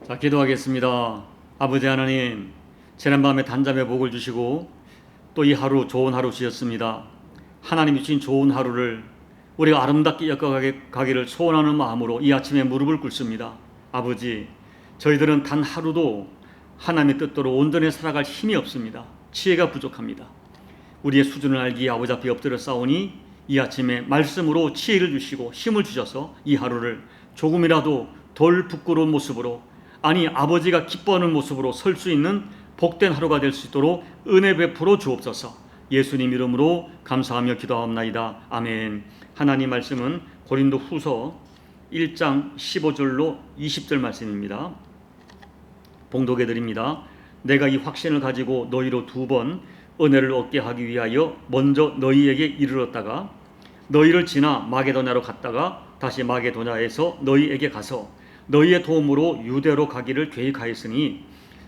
자, 기도하겠습니다. 아버지 하나님, 지난밤에 단잠의 복을 주시고 또 이 하루 좋은 하루 주셨습니다. 하나님이 주신 좋은 하루를 우리가 아름답게 엮어가기를 소원하는 마음으로 이 아침에 무릎을 꿇습니다. 아버지, 저희들은 단 하루도 하나님의 뜻대로 온전히 살아갈 힘이 없습니다. 지혜가 부족합니다. 우리의 수준을 알기에 아버지 앞에 엎드려 싸우니 이 아침에 말씀으로 지혜를 주시고 힘을 주셔서 이 하루를 조금이라도 덜 부끄러운 모습으로, 아니 아버지가 기뻐하는 모습으로 설 수 있는 복된 하루가 될 수 있도록 은혜 베풀어 주옵소서. 예수님 이름으로 감사하며 기도하옵나이다. 아멘. 하나님 말씀은 고린도 후서 1장 15절로 20절 말씀입니다. 봉독해 드립니다. 내가 이 확신을 가지고 너희로 2번 은혜를 얻게 하기 위하여 먼저 너희에게 이르렀다가 너희를 지나 마게도냐로 갔다가 다시 마게도냐에서 너희에게 가서 너희의 도움으로 유대로 가기를 계획하였으니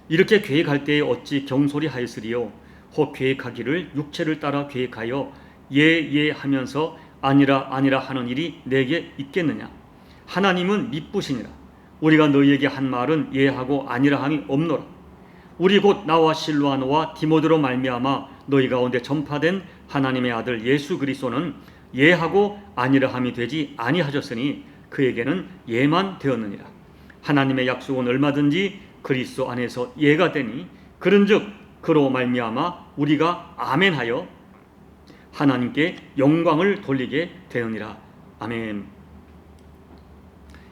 이렇게 계획할 때에 어찌 경솔히 하였으리요. 혹 계획하기를 육체를 따라 계획하여 예 하면서 아니라 하는 일이 내게 있겠느냐. 하나님은 미쁘시니라. 우리가 너희에게 한 말은 예하고 아니라 함이 없노라. 우리 곧 나와 실로아노와 디모데로 말미암아 너희 가운데 전파된 하나님의 아들 예수 그리스도는 예하고 아니라 함이 되지 아니하셨으니 그에게는 예만 되었느니라. 하나님의 약속은 얼마든지 그리스도 안에서 예가 되니 그런즉 그로 말미암아 우리가 아멘하여 하나님께 영광을 돌리게 되느니라. 아멘.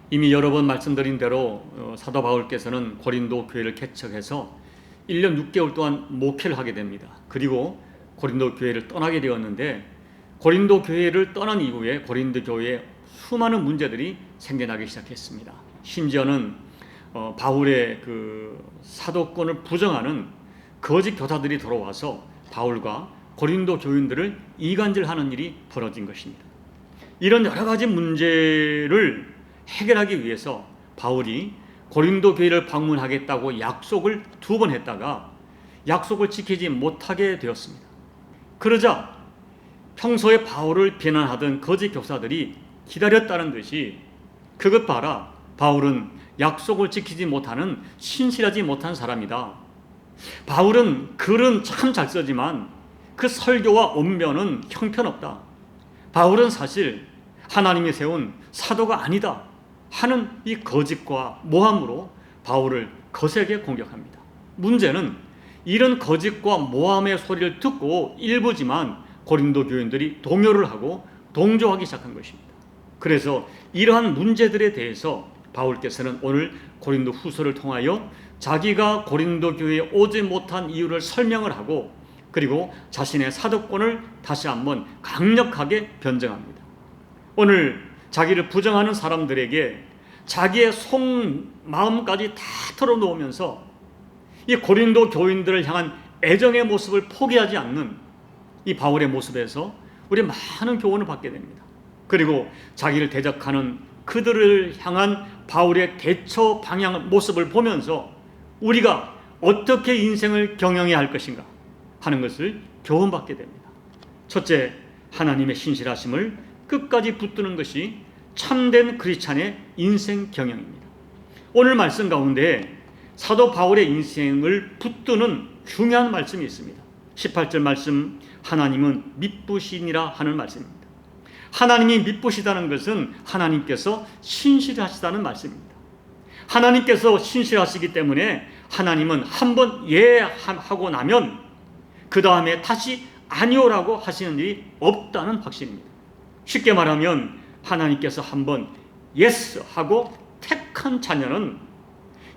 이미 여러 번 말씀드린 대로 사도 바울께서는 고린도 교회를 개척해서 1년 6개월 동안 목회를 하게 됩니다. 그리고 고린도 교회를 떠나게 되었는데, 고린도 교회를 떠난 이후에 고린도 교회에 수많은 문제들이 생겨나기 시작했습니다. 심지어는 바울의 그 사도권을 부정하는 거짓 교사들이 들어와서 바울과 고린도 교인들을 이간질하는 일이 벌어진 것입니다. 이런 여러 가지 문제를 해결하기 위해서 바울이 고린도 교회를 방문하겠다고 약속을 2번 했다가 약속을 지키지 못하게 되었습니다. 그러자 평소에 바울을 비난하던 거짓 교사들이 기다렸다는 듯이 그것 봐라, 바울은 약속을 지키지 못하는 신실하지 못한 사람이다. 바울은 글은 참 잘 쓰지만 그 설교와 언변은 형편없다. 바울은 사실 하나님이 세운 사도가 아니다 하는 이 거짓과 모함으로 바울을 거세게 공격합니다. 문제는 이런 거짓과 모함의 소리를 듣고 일부지만 고린도 교인들이 동요를 하고 동조하기 시작한 것입니다. 그래서 이러한 문제들에 대해서 바울께서는 오늘 고린도 후서를 통하여 자기가 고린도 교회에 오지 못한 이유를 설명을 하고, 그리고 자신의 사도권을 다시 한번 강력하게 변증합니다. 오늘 자기를 부정하는 사람들에게 자기의 속마음까지 다 털어놓으면서 이 고린도 교인들을 향한 애정의 모습을 포기하지 않는 이 바울의 모습에서 우리 많은 교훈을 받게 됩니다. 그리고 자기를 대적하는 그들을 향한 바울의 대처 방향 모습을 보면서 우리가 어떻게 인생을 경영해야 할 것인가 하는 것을 교훈받게 됩니다. 첫째, 하나님의 신실하심을 끝까지 붙드는 것이 참된 크리스찬의 인생 경영입니다. 오늘 말씀 가운데 사도 바울의 인생을 붙드는 중요한 말씀이 있습니다. 18절 말씀, 하나님은 미쁘시니라 하는 말씀입니다. 하나님이 미쁘시다는 것은 하나님께서 신실하시다는 말씀입니다. 하나님께서 신실하시기 때문에 하나님은 한번 예하고 나면 그 다음에 다시 아니오라고 하시는 일이 없다는 확신입니다. 쉽게 말하면 하나님께서 한번 예스 하고 택한 자녀는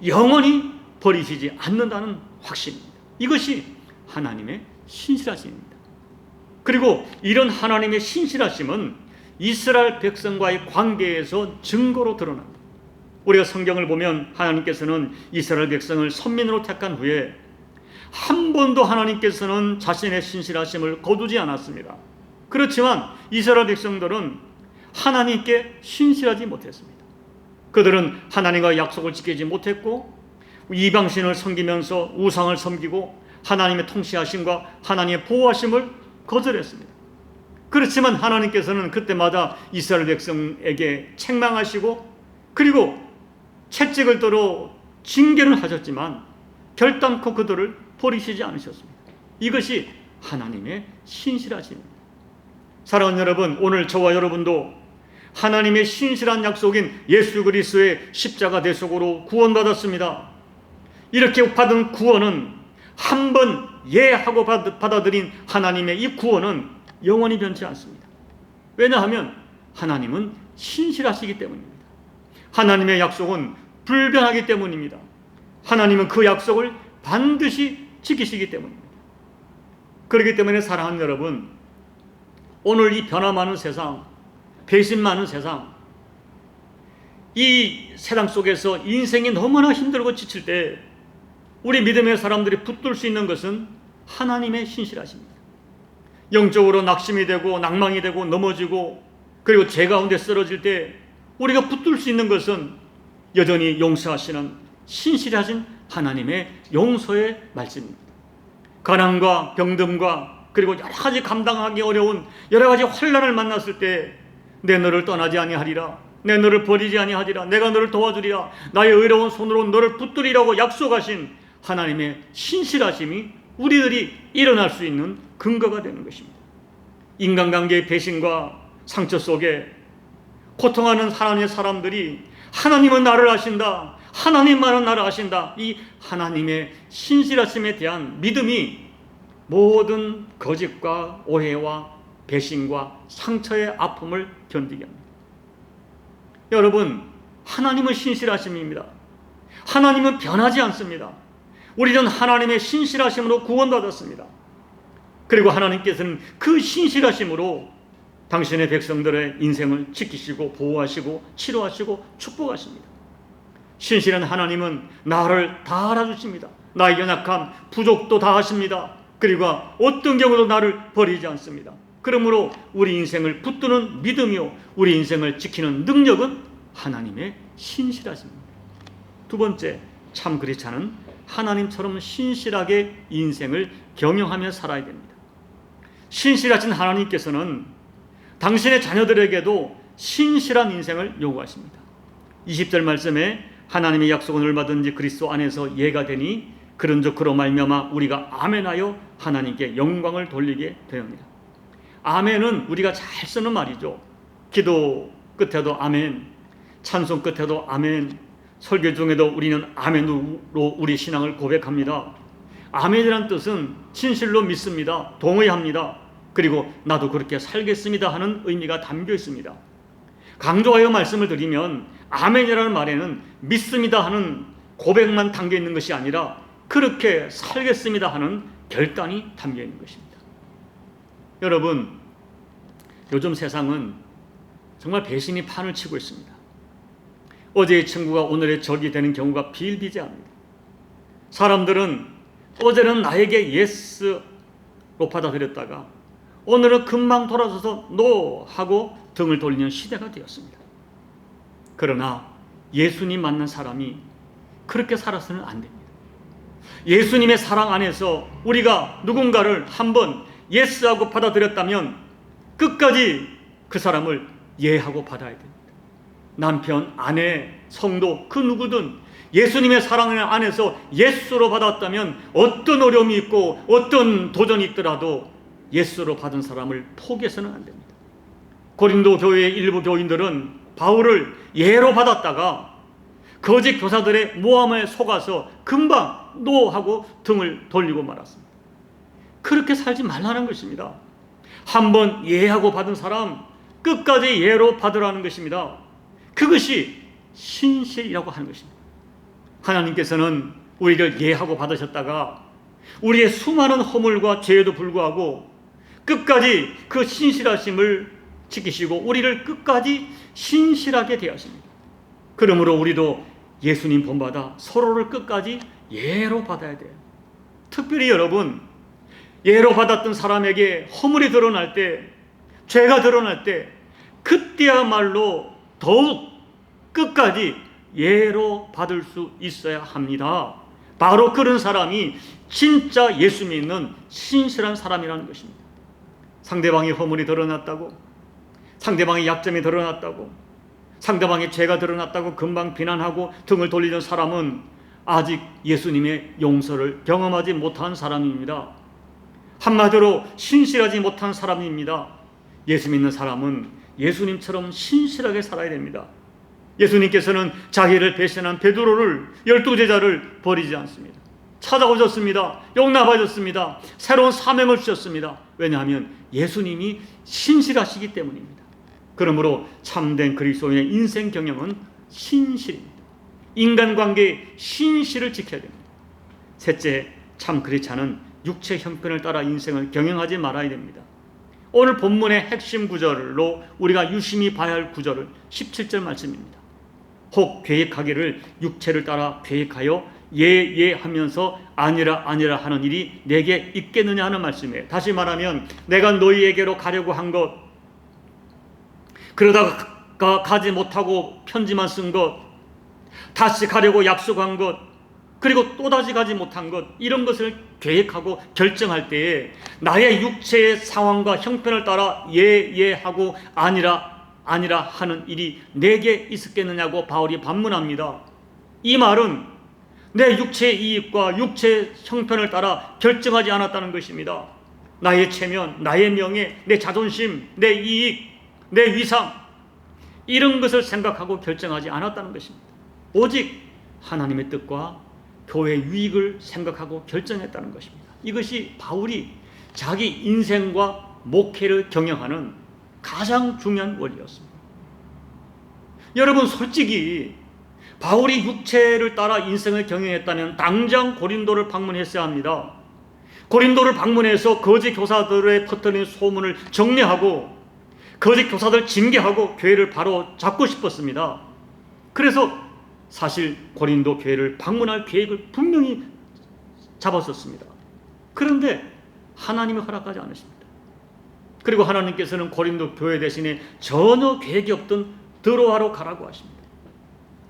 영원히 버리시지 않는다는 확신입니다. 이것이 하나님의 신실하심입니다. 그리고 이런 하나님의 신실하심은 이스라엘 백성과의 관계에서 증거로 드러납니다. 우리가 성경을 보면 하나님께서는 이스라엘 백성을 선민으로 택한 후에 한 번도 하나님께서는 자신의 신실하심을 거두지 않았습니다. 그렇지만 이스라엘 백성들은 하나님께 신실하지 못했습니다. 그들은 하나님과 약속을 지키지 못했고 이방신을 섬기면서 우상을 섬기고 하나님의 통치하심과 하나님의 보호하심을 거절했습니다. 그렇지만 하나님께서는 그때마다 이스라엘 백성에게 책망하시고, 그리고 채찍을 들어 징계를 하셨지만 결단코 그들을 버리시지 않으셨습니다. 이것이 하나님의 신실하심입니다. 사랑하는 여러분, 오늘 저와 여러분도 하나님의 신실한 약속인 예수 그리스도의 십자가 대속으로 구원받았습니다. 이렇게 받은 구원은 한 번 예하고 받아들인 하나님의 이 구원은 영원히 변치 않습니다. 왜냐하면 하나님은 신실하시기 때문입니다. 하나님의 약속은 불변하기 때문입니다. 하나님은 그 약속을 반드시 지키시기 때문입니다. 그렇기 때문에 사랑하는 여러분, 오늘 이 변화 많은 세상, 배신 많은 세상, 이 세상 속에서 인생이 너무나 힘들고 지칠 때 우리 믿음의 사람들이 붙들 수 있는 것은 하나님의 신실하십니다. 영적으로 낙심이 되고 낭망이 되고 넘어지고 그리고 죄 가운데 쓰러질 때 우리가 붙들 수 있는 것은 여전히 용서하시는 신실하신 하나님의 용서의 말씀입니다. 가난과 병듦과 그리고 여러 가지 감당하기 어려운 여러 가지 환난을 만났을 때 내 너를 떠나지 아니하리라, 내 너를 버리지 아니하리라, 내가 너를 도와주리라, 나의 의로운 손으로 너를 붙들이라고 약속하신 하나님의 신실하심이 우리들이 일어날 수 있는 근거가 되는 것입니다. 인간관계의 배신과 상처 속에 고통하는 하나님의 사람들이 하나님은 나를 아신다, 하나님만은 나를 아신다, 이 하나님의 신실하심에 대한 믿음이 모든 거짓과 오해와 배신과 상처의 아픔을 견디게 합니다. 여러분, 하나님은 신실하심입니다. 하나님은 변하지 않습니다. 우리는 하나님의 신실하심으로 구원받았습니다. 그리고 하나님께서는 그 신실하심으로 당신의 백성들의 인생을 지키시고 보호하시고 치료하시고 축복하십니다. 신실한 하나님은 나를 다 알아주십니다. 나의 연약함, 부족도 다 아십니다. 그리고 어떤 경우도 나를 버리지 않습니다. 그러므로 우리 인생을 붙드는 믿음이요, 우리 인생을 지키는 능력은 하나님의 신실하심입니다. 두 번째, 참 그리스도는 하나님처럼 신실하게 인생을 경영하며 살아야 됩니다. 신실하신 하나님께서는 당신의 자녀들에게도 신실한 인생을 요구하십니다. 20절 말씀에 하나님의 약속은 얼마든지 그리스도 안에서 예가 되니 그런즉 그로 말미암아 우리가 아멘하여 하나님께 영광을 돌리게 되옵니다. 아멘은 우리가 잘 쓰는 말이죠. 기도 끝에도 아멘, 찬송 끝에도 아멘, 설교 중에도 우리는 아멘으로 우리 신앙을 고백합니다. 아멘이란 뜻은 진실로 믿습니다, 동의합니다, 그리고 나도 그렇게 살겠습니다 하는 의미가 담겨 있습니다. 강조하여 말씀을 드리면 아멘이라는 말에는 믿습니다 하는 고백만 담겨 있는 것이 아니라 그렇게 살겠습니다 하는 결단이 담겨 있는 것입니다. 여러분, 요즘 세상은 정말 배신이 판을 치고 있습니다. 어제의 친구가 오늘의 적이 되는 경우가 비일비재합니다. 사람들은 어제는 나에게 예스로 받아들였다가 오늘은 금방 돌아서서 노 하고 등을 돌리는 시대가 되었습니다. 그러나 예수님 만난 사람이 그렇게 살아서는 안 됩니다. 예수님의 사랑 안에서 우리가 누군가를 한번 예스하고 받아들였다면 끝까지 그 사람을 예하고 받아야 됩니다. 남편, 아내, 성도 그 누구든 예수님의 사랑 안에서 예수로 받았다면 어떤 어려움이 있고 어떤 도전이 있더라도 예수로 받은 사람을 포기해서는 안 됩니다. 고린도 교회의 일부 교인들은 바울을 예로 받았다가 거짓 교사들의 모함에 속아서 금방 노하고 등을 돌리고 말았습니다. 그렇게 살지 말라는 것입니다. 한번 예하고 받은 사람 끝까지 예로 받으라는 것입니다. 그것이 신실이라고 하는 것입니다. 하나님께서는 우리를 예하고 받으셨다가 우리의 수많은 허물과 죄에도 불구하고 끝까지 그 신실하심을 지키시고 우리를 끝까지 신실하게 대하십니다. 그러므로 우리도 예수님 본받아 서로를 끝까지 예로 받아야 돼요. 특별히 여러분, 예로 받았던 사람에게 허물이 드러날 때, 죄가 드러날 때 그때야말로 더욱 끝까지 예로 받을 수 있어야 합니다. 바로 그런 사람이 진짜 예수 믿는 신실한 사람이라는 것입니다. 상대방의 허물이 드러났다고, 상대방의 약점이 드러났다고, 상대방의 죄가 드러났다고 금방 비난하고 등을 돌리는 사람은 아직 예수님의 용서를 경험하지 못한 사람입니다. 한마디로 신실하지 못한 사람입니다. 예수 믿는 사람은 예수님처럼 신실하게 살아야 됩니다. 예수님께서는 자기를 배신한 베드로를 12제자를 버리지 않습니다. 찾아오셨습니다. 용납하셨습니다. 새로운 사명을 주셨습니다. 왜냐하면 예수님이 신실하시기 때문입니다. 그러므로 참된 그리스도인의 인생 경영은 신실입니다. 인간관계의 신실을 지켜야 됩니다. 셋째, 참 크리스찬은 육체 형편을 따라 인생을 경영하지 말아야 됩니다. 오늘 본문의 핵심 구절로 우리가 유심히 봐야 할 구절은 17절 말씀입니다. 혹 계획하기를 육체를 따라 계획하여 하면서 아니라 하는 일이 내게 있겠느냐 하는 말씀이에요. 다시 말하면 내가 너희에게로 가려고 한 것, 그러다가 가지 못하고 편지만 쓴 것, 다시 가려고 약속한 것, 그리고 또다시 가지 못한 것, 이런 것을 계획하고 결정할 때에 나의 육체의 상황과 형편을 따라 하고 아니라 하는 일이 내게 있었겠느냐고 바울이 반문합니다. 이 말은 내 육체의 이익과 육체의 형편을 따라 결정하지 않았다는 것입니다. 나의 체면, 나의 명예, 내 자존심, 내 이익, 내 위상, 이런 것을 생각하고 결정하지 않았다는 것입니다. 오직 하나님의 뜻과 교회의 유익을 생각하고 결정했다는 것입니다. 이것이 바울이 자기 인생과 목회를 경영하는 가장 중요한 원리였습니다. 여러분, 솔직히 바울이 육체를 따라 인생을 경영했다면 당장 고린도를 방문했어야 합니다. 고린도를 방문해서 거짓 교사들의 퍼뜨린 소문을 정리하고 거짓 교사들 징계하고 교회를 바로 잡고 싶었습니다. 그래서 사실 고린도 교회를 방문할 계획을 분명히 잡았었습니다. 그런데 하나님이 허락하지 않으십니다. 그리고 하나님께서는 고린도 교회 대신에 전혀 계획이 없던 드로아로 가라고 하십니다.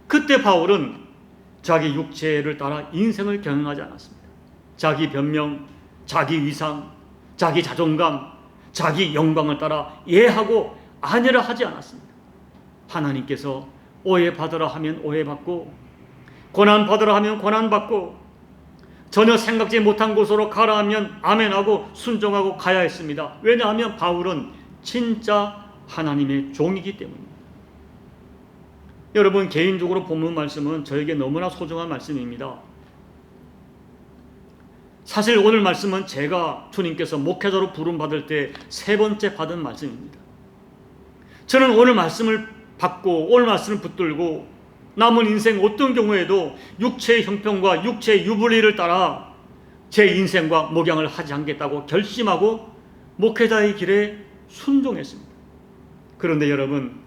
그때 바울은 자기 육체를 따라 인생을 경영하지 않았습니다. 자기 변명, 자기 위상, 자기 자존감, 자기 영광을 따라 예하고 아니라 하지 않았습니다. 하나님께서 오해받으라 하면 오해받고, 고난받으라 하면 고난받고, 전혀 생각지 못한 곳으로 가라 하면 아멘하고 순종하고 가야 했습니다. 왜냐하면 바울은 진짜 하나님의 종이기 때문입니다. 여러분, 개인적으로 본문 말씀은 저에게 너무나 소중한 말씀입니다. 사실 오늘 말씀은 제가 주님께서 목회자로 부름받을 때 3번째 받은 말씀입니다. 저는 오늘 말씀을 받고 오늘 말씀을 붙들고 남은 인생 어떤 경우에도 육체의 형편과 육체의 유불리를 따라 제 인생과 목양을 하지 않겠다고 결심하고 목회자의 길에 순종했습니다. 그런데 여러분,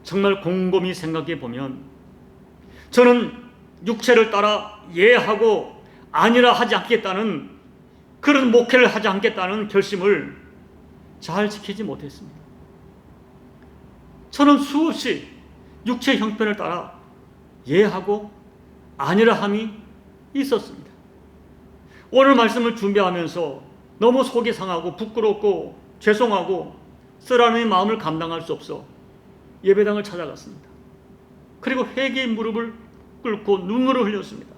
정말 곰곰이 생각해 보면 저는 육체를 따라 예하고 아니라 하지 않겠다는, 그런 목회를 하지 않겠다는 결심을 잘 지키지 못했습니다. 저는 수없이 육체의 형편을 따라 예하고 아니라 함이 있었습니다. 오늘 말씀을 준비하면서 너무 속이 상하고 부끄럽고 죄송하고 쓰라는 마음을 감당할 수 없어 예배당을 찾아갔습니다. 그리고 회개의 무릎을 꿇고 눈물을 흘렸습니다.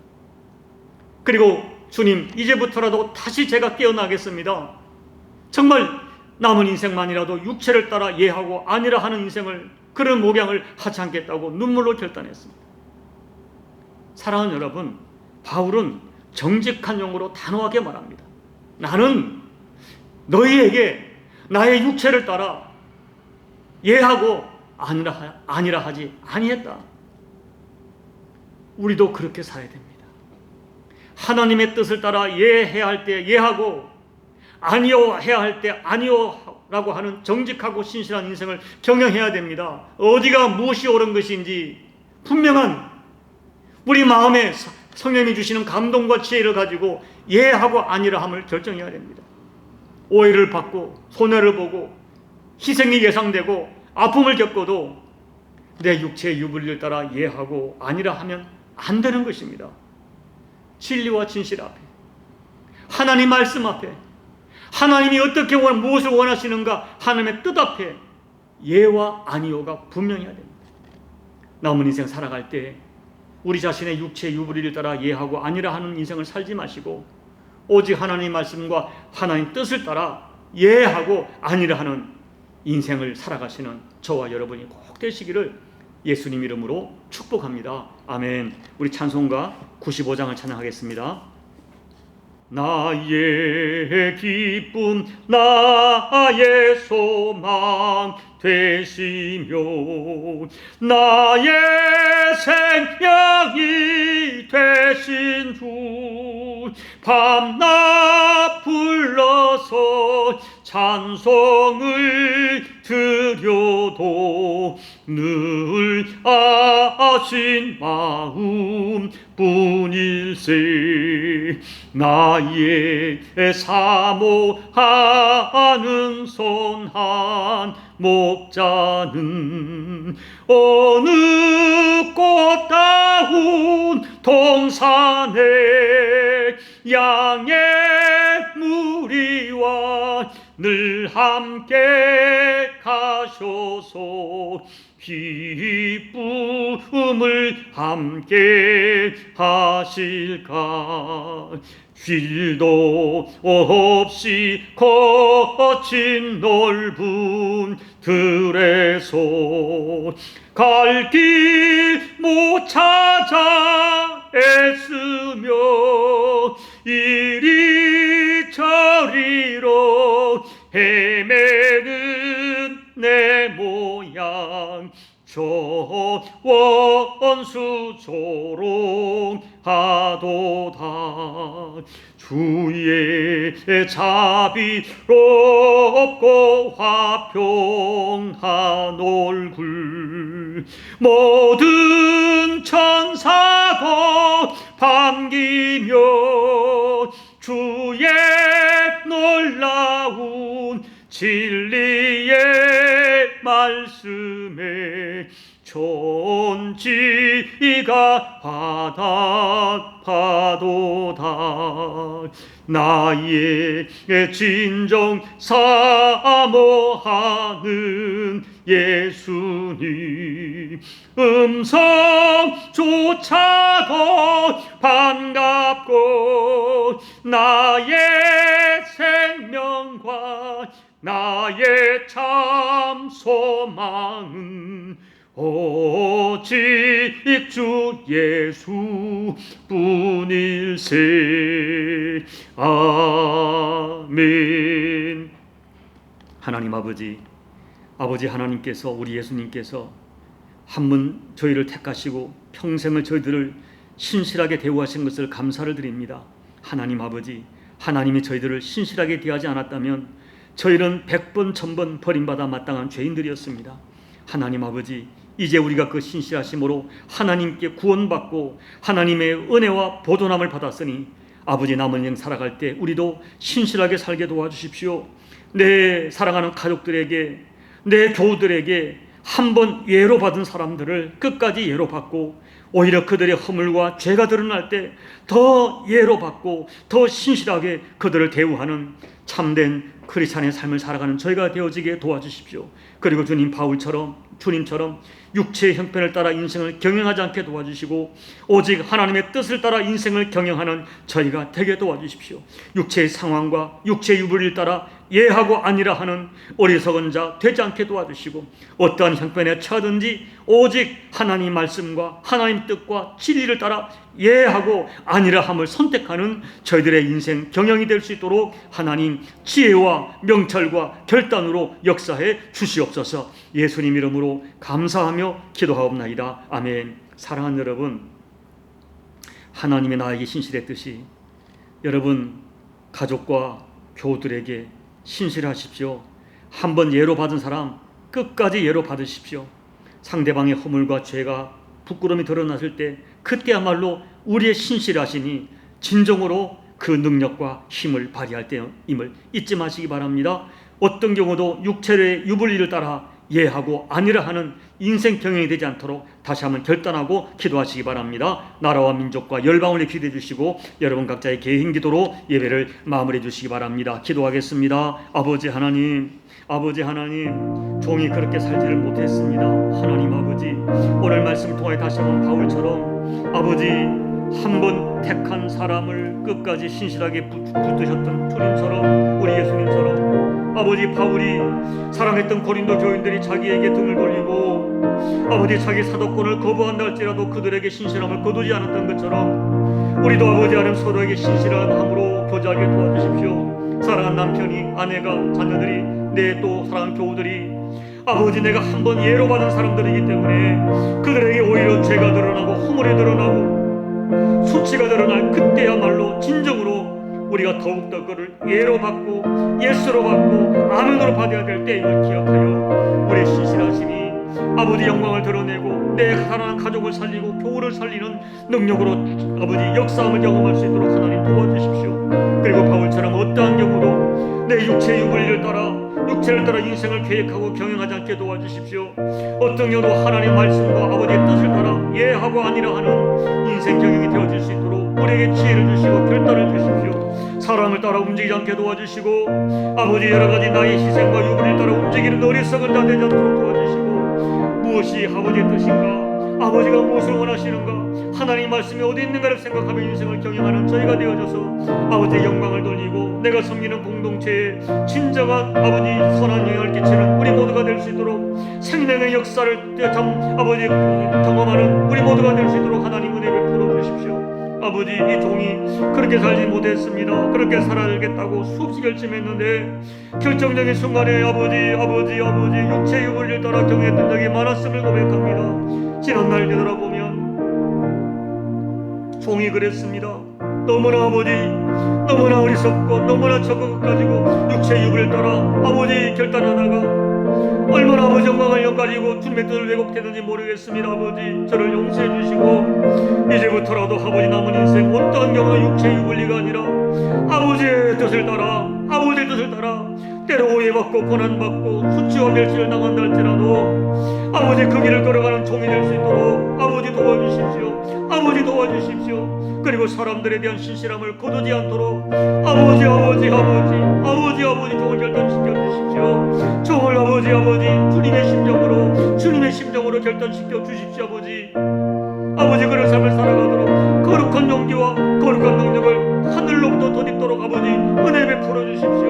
그리고 주님, 이제부터라도 다시 제가 깨어나겠습니다. 정말 남은 인생만이라도 육체를 따라 예하고 아니라 하는 인생을, 그런 목양을 하지 않겠다고 눈물로 결단했습니다. 사랑하는 여러분, 바울은 정직한 용어로 단호하게 말합니다. 나는 너희에게 나의 육체를 따라 예하고 아니라 하지 아니했다. 우리도 그렇게 살아야 됩니다. 하나님의 뜻을 따라 예해야 할 때 예하고 아니오해야 할 때 아니오라고 하는 정직하고 신실한 인생을 경영해야 됩니다. 어디가 무엇이 옳은 것인지 분명한 우리 마음에 성령이 주시는 감동과 지혜를 가지고 예하고 아니라함을 결정해야 됩니다. 오해를 받고 손해를 보고 희생이 예상되고 아픔을 겪어도 내 육체의 유불리를 따라 예하고 아니라 하면 안 되는 것입니다. 진리와 진실 앞에, 하나님 말씀 앞에, 하나님이 어떻게 무엇을 원하시는가 하나님의 뜻 앞에 예와 아니오가 분명해야 됩니다. 남은 인생 살아갈 때 우리 자신의 육체의 유불리를 따라 예하고 아니라 하는 인생을 살지 마시고 오직 하나님 말씀과 하나님 뜻을 따라 예하고 아니라 하는 인생을 살아가시는 저와 여러분이 꼭 되시기를 예수님 이름으로 축복합니다. 아멘. 우리 찬송가 95장을 찬양하겠습니다. 나의 기쁨 나의 소망 되시며 나의 생명이 되신 주 밤낮 불러서 찬송을 드려도 늘 아신 마음 뿐일세 나의 사모하는 선한 목자는 어느 꽃다운 동산에 양의 무리와 늘 함께 가셔서 기쁨을 함께 하실까 길도 없이 거친 넓은 들에서 갈 길 못 찾아 애쓰며 이리 저리로 헤매는 내 모양 저 원수 조롱하도다 주의 자비롭고 화평한 얼굴 모든 천사도 반기며 주의 놀라운 진리의 말씀에 천지가 바닥파도다 나의 진정 사모하는 예수님 음성조차도 반갑고 나의 생명과 나의 참 소망은 오직 주 예수 뿐일세 아멘. 하나님 아버지 하나님께서 우리 예수님께서 한 분 저희를 택하시고 평생을 저희들을 신실하게 대우하신 것을 감사를 드립니다. 하나님 아버지 하나님이 저희들을 신실하게 대하지 않았다면 저희는 100번 1000번 버림받아 마땅한 죄인들이었습니다. 하나님 아버지 이제 우리가 그 신실하심으로 하나님께 구원받고 하나님의 은혜와 보존함을 받았으니 아버지 남은 생 살아갈 때 우리도 신실하게 살게 도와주십시오. 내 사랑하는 가족들에게 내 교우들에게 한번 예로 받은 사람들을 끝까지 예로 받고 오히려 그들의 허물과 죄가 드러날 때 더 예로 받고 더 신실하게 그들을 대우하는 참된 크리스찬의 삶을 살아가는 저희가 되어지게 도와주십시오. 그리고 주님처럼 육체의 형편을 따라 인생을 경영하지 않게 도와주시고 오직 하나님의 뜻을 따라 인생을 경영하는 저희가 되게 도와주십시오. 육체의 상황과 육체의 유불리를 따라 예하고 아니라 하는 어리석은 자 되지 않게 도와주시고 어떠한 형편에 처하든지 오직 하나님 말씀과 하나님 뜻과 진리를 따라 예하고 아니라 함을 선택하는 저희들의 인생 경영이 될 수 있도록 하나님 지혜와 명철과 결단으로 역사해 주시옵소서. 예수님 이름으로 감사하며 기도하옵나이다. 아멘. 사랑하는 여러분, 하나님의 나에게 신실했듯이 여러분 가족과 교우들에게 신실하십시오. 한번 예로 받은 사람 끝까지 예로 받으십시오. 상대방의 허물과 죄가 부끄러움이 드러났을 때 그때야말로 우리의 신실하시니 진정으로 그 능력과 힘을 발휘할 때임을 잊지 마시기 바랍니다. 어떤 경우도 육체의 유불리를 따라 예하고 아니라 하는 인생 경영이 되지 않도록 다시 한번 결단하고 기도하시기 바랍니다. 나라와 민족과 열방을 기도해 주시고 여러분 각자의 개인 기도로 예배를 마무리해 주시기 바랍니다. 기도하겠습니다. 아버지 하나님, 종이 그렇게 살지를 못했습니다. 하나님 아버지, 오늘 말씀 통해 다시 한번 바울처럼 아버지, 한 번 택한 사람을 끝까지 신실하게 붙드셨던 주님처럼, 우리 예수님처럼 아버지, 바울이 사랑했던 고린도 교인들이 자기에게 등을 돌리고 아버지 자기 사도권을 거부한다 할지라도 그들에게 신실함을 거두지 않았던 것처럼 우리도 아버지 하나님 서로에게 신실한 함으로 교제하게 도와주십시오. 사랑하는 남편이, 아내가, 자녀들이, 내 또 사랑하는 교우들이 아버지, 내가 한 번 예로 받은 사람들이기 때문에 그들에게 오히려 죄가 드러나고 허물이 드러나고 수치가 드러날 그때야말로 진정으로 우리가 더욱더 그를 예로 받고 예수로 받고 아멘으로 받아야 될 때임을 기억하여 우리의 신실하심이 아버지 영광을 드러내고 내 사랑하는 가족을 살리고 교우를 살리는 능력으로 아버지 역사함을 경험할 수 있도록 하나님 도와주십시오. 그리고 바울처럼 어떠한 경우도 내 육체의 유불리를 따라 육체를 따라 인생을 계획하고 경영하지 않게 도와주십시오. 어떤 경우도 하나님 말씀과 아버지의 뜻을 따라 예하고 아니라 하는 인생 경영이 되어질 수 있도록 우리에게 지혜를 주시고 결단을 주십시오. 사람을 따라 움직이지 않게 도와주시고 아버지, 여러가지 나의 희생과 유불리를 따라 움직이는 어리석은 자 되지 않도록 도와주시고 무엇이 아버지의 뜻인가, 아버지가 무엇을 원하시는가, 하나님 말씀이 어디 있는가를 생각하며 인생을 경영하는 저희가 되어져서 아버지의 영광을 돌리고 내가 섬기는 공동체에 진정한 아버지 선한 영향을 끼치는 우리 모두가 될 수 있도록 생명의 역사를 아버지 경험하는 우리 모두가 될 수 있도록 하나님 은혜 베풀어 주십시오. 아버지, 이 종이 그렇게 살지 못했습니다. 그렇게 살아야겠다고 수없이 결심했는데 결정적인 순간에 아버지 육체의 유불리를 따라 경했던 적이 많았음을 고백합니다. 지난날 되돌아보면 종이 그랬습니다. 너무나 아버지, 너무나 어리석고 너무나 적은 것 가지고 육체의 유불리를 따라 아버지 결단하다가 얼마나 아버지 영광을 연가지고 주님의 뜻을 왜곡했는지 모르겠습니다. 아버지, 저를 용서해 주시고 이제부터라도 아버지 남은 인생 어떠한 경우나 육체의 유불리가 아니라 아버지의 뜻을 따라 때로 오해받고 고난받고 수치와 멸시를 당한다 할지라도 아버지 그 길을 걸어가는 종이 될 수 있도록 아버지 도와주십시오. 아버지 도와주십시오. 그리고 사람들에 대한 신실함을 거두지 않도록 아버지 종을 결단시켜 주십시오. 종을 아버지 주님의 심정으로 결단시켜 주십시오. 아버지 그런 삶을 살아가도록 거룩한 용기와 거룩한 능력을 하늘로부터 덧입도록 아버지 은혜 베풀어 주십시오.